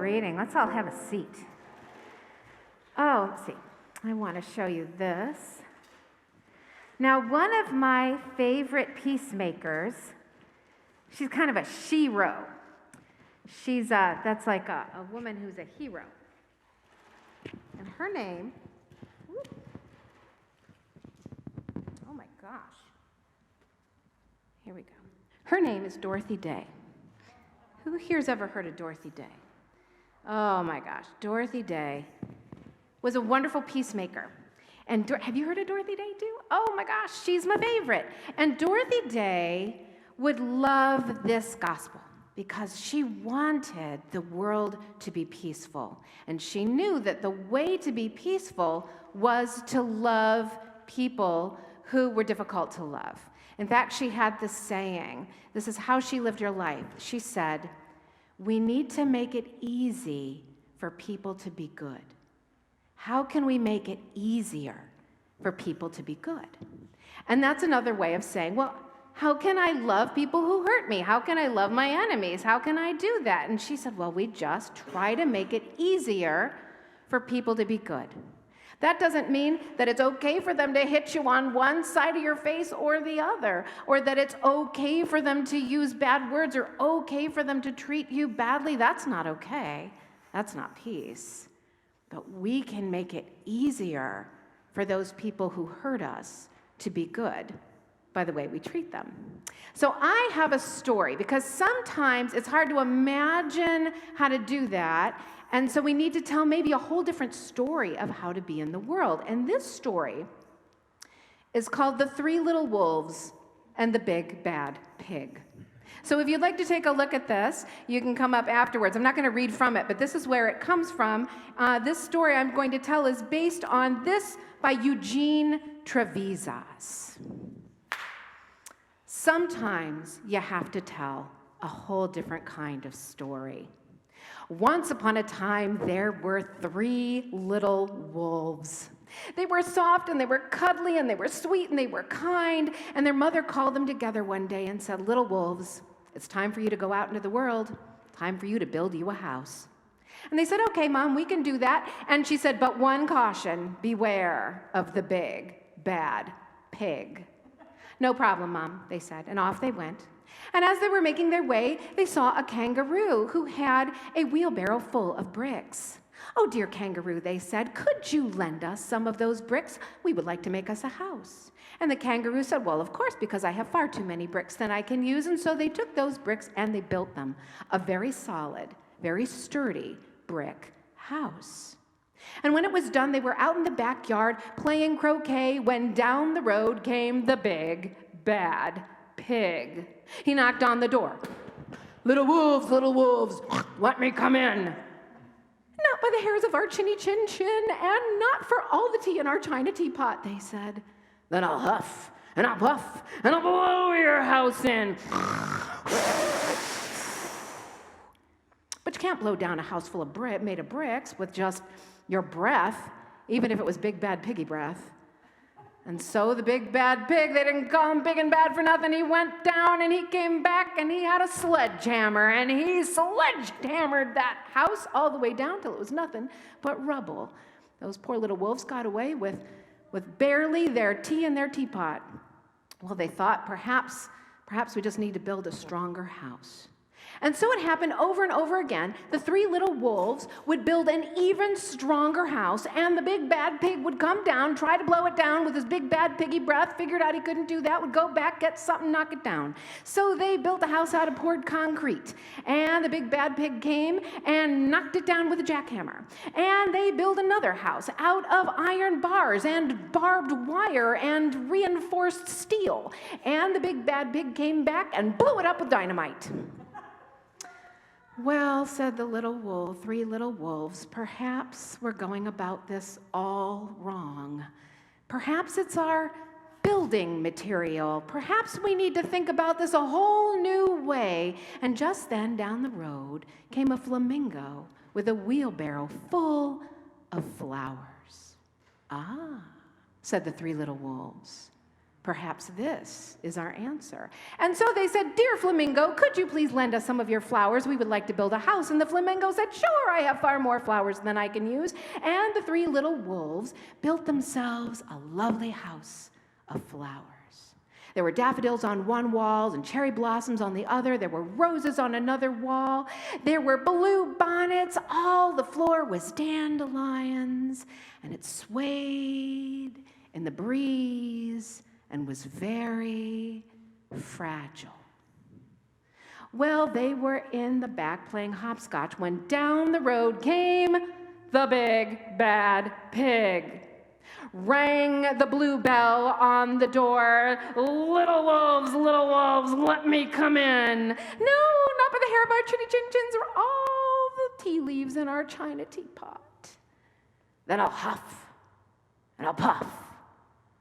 reading. Let's all have a seat. Oh, let's see. I want to show you this. Now, one of my favorite peacemakers, she's kind of a shero. That's like a woman who's a hero. And her name, oh my gosh. Here we go. Her name is Dorothy Day. Who here's ever heard of Dorothy Day? Oh my gosh, Dorothy Day was a wonderful peacemaker. And have you heard of Dorothy Day too? Oh my gosh, she's my favorite. And Dorothy Day would love this gospel because she wanted the world to be peaceful. And she knew that the way to be peaceful was to love people who were difficult to love. In fact, she had this saying. This is how she lived her life. She said, "We need to make it easy for people to be good. How can we make it easier for people to be good?" And that's another way of saying, well, how can I love people who hurt me? How can I love my enemies? How can I do that? And she said, well, we just try to make it easier for people to be good. That doesn't mean that it's okay for them to hit you on one side of your face or the other, or that it's okay for them to use bad words or okay for them to treat you badly. That's not okay. That's not peace. But we can make it easier for those people who hurt us to be good by the way we treat them. So I have a story because sometimes it's hard to imagine how to do that. And so we need to tell maybe a whole different story of how to be in the world. And this story is called The Three Little Wolves and the Big Bad Pig. So if you'd like to take a look at this, you can come up afterwards. I'm not going to read from it, but this is where it comes from. This story I'm going to tell is based on this by Eugene Trevisan. Sometimes you have to tell a whole different kind of story. Once upon a time, there were three little wolves. They were soft, and they were cuddly, and they were sweet, and they were kind, and their mother called them together one day and said, "Little wolves, it's time for you to go out into the world. Time for you to build you a house." And they said, "Okay, Mom, we can do that." And she said, "But one caution, beware of the big, bad pig." "No problem, Mom," they said, and off they went. And as they were making their way, they saw a kangaroo who had a wheelbarrow full of bricks. "Oh, dear kangaroo," they said, "could you lend us some of those bricks? We would like to make us a house." And the kangaroo said, "Well, of course, because I have far too many bricks than I can use." And so they took those bricks and they built them a very solid, very sturdy brick house. And when it was done, they were out in the backyard playing croquet when down the road came the big, bad pig. He knocked on the door. Little wolves, let me come in." "Not by the hairs of our chinny chin chin, and not for all the tea in our china teapot," they said. "Then I'll huff, and I'll puff, and I'll blow your house in." But you can't blow down a house full of made of bricks with just your breath, even if it was big bad piggy breath. And so the big bad pig, they didn't call him big and bad for nothing. He went down and he came back and he had a sledgehammer and he sledgehammered that house all the way down till it was nothing but rubble. Those poor little wolves got away with barely their tea in their teapot. Well, they thought perhaps we just need to build a stronger house. And so it happened over and over again. The three little wolves would build an even stronger house, and the big bad pig would come down, try to blow it down with his big bad piggy breath, figured out he couldn't do that, would go back, get something, knock it down. So they built a house out of poured concrete, and the big bad pig came and knocked it down with a jackhammer. And they built another house out of iron bars and barbed wire and reinforced steel. And the big bad pig came back and blew it up with dynamite. "Well," said the three little wolves, "perhaps we're going about this all wrong. Perhaps it's our building material. Perhaps we need to think about this a whole new way." And just then, down the road, came a flamingo with a wheelbarrow full of flowers. "Ah," said the three little wolves, Perhaps this is our answer. And so they said, "Dear flamingo, could you please lend us some of your flowers? We would like to build a house." And the flamingo said, "Sure, I have far more flowers than I can use." And the three little wolves built themselves a lovely house of flowers. There were daffodils on one wall and cherry blossoms on the other. There were roses on another wall. There were blue bonnets. All the floor was dandelions, and it swayed in the breeze and was very fragile. Well, they were in the back playing hopscotch when down the road came the big bad pig. Rang the blue bell on the door. Little wolves, let me come in." "No, not by the hair of our chinny chin chins or all the tea leaves in our china teapot." "Then I'll huff, and I'll puff,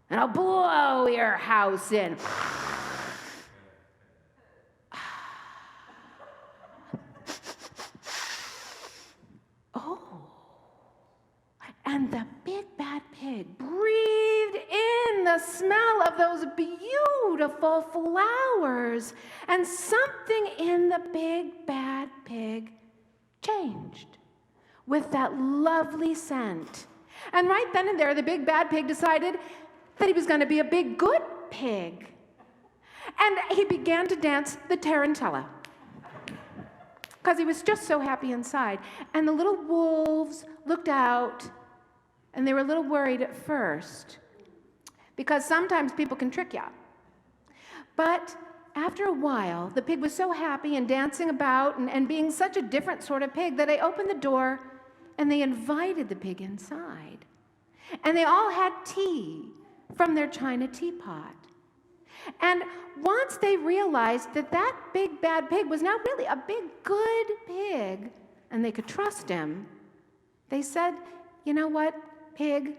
and I'll blow your house in." Oh. And the big bad pig breathed in the smell of those beautiful flowers, and something in the big bad pig changed with that lovely scent. And right then and there, the big bad pig decided that he was going to be a big good pig. And he began to dance the tarantella because he was just so happy inside. And the little wolves looked out, and they were a little worried at first because sometimes people can trick you. But after a while, the pig was so happy and dancing about and being such a different sort of pig that they opened the door and they invited the pig inside. And they all had tea from their china teapot. And once they realized that that big bad pig was now really a big good pig and they could trust him, they said, "You know what, pig,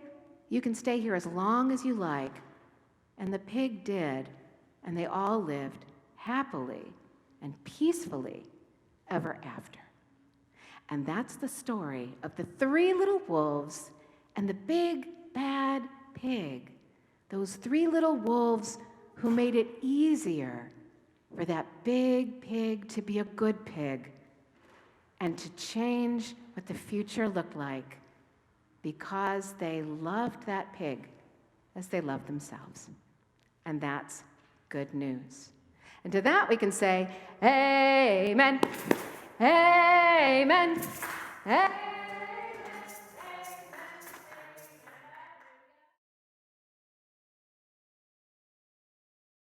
you can stay here as long as you like." And the pig did, and they all lived happily and peacefully ever after. And that's the story of the three little wolves and the big bad pig. Those three little wolves who made it easier for that big pig to be a good pig and to change what the future looked like because they loved that pig as they loved themselves. And that's good news. And to that we can say, amen, amen, amen.